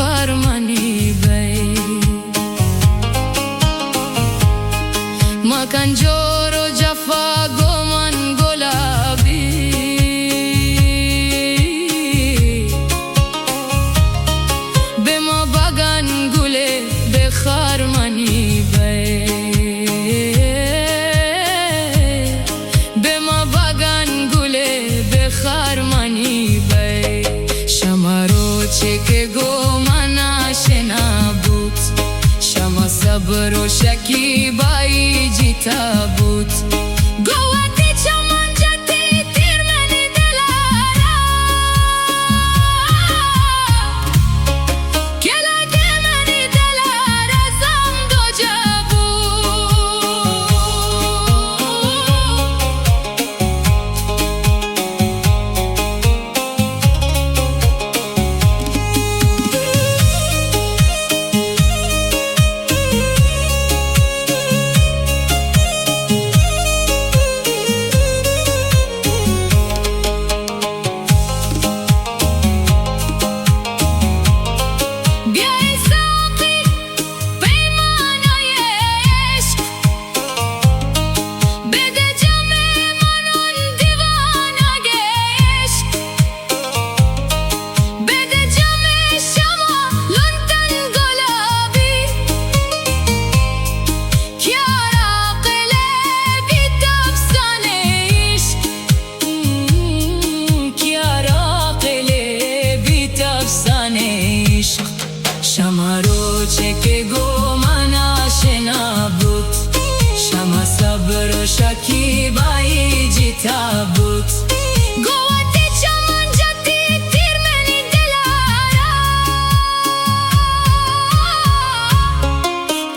خرمنی بی مکن جور و جفا گمان گلابی به ما بگن گله به خرمنی بی به ما بگن گله به خرمنی بی شما رو چه که گمان آشنا بود شما صبر و شکیبایی جیتا بود گوهتی چمان جتی تیر منی دلارا کلک منی دلارا زم دو شما رو چه که گمان آشنا بود شما صبر و شکیبایی جیتا بود گوهتی چمان جتی تیر منی دلارا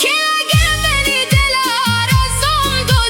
کلک منی دلارا زم دو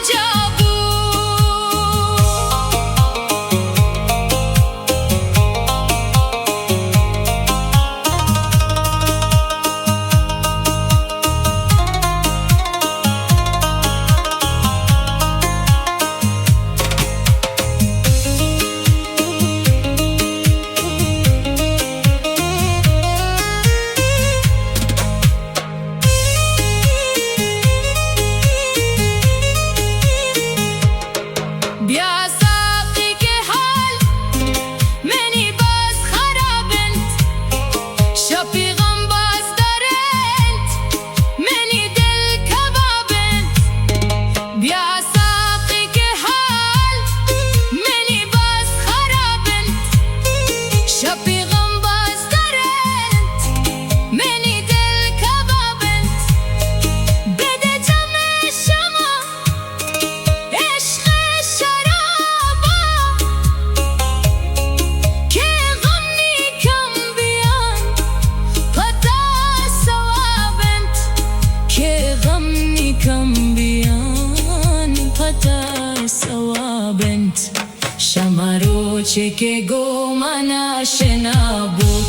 شما رو چه که گمان آشنا بود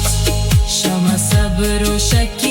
شما صبر و شکی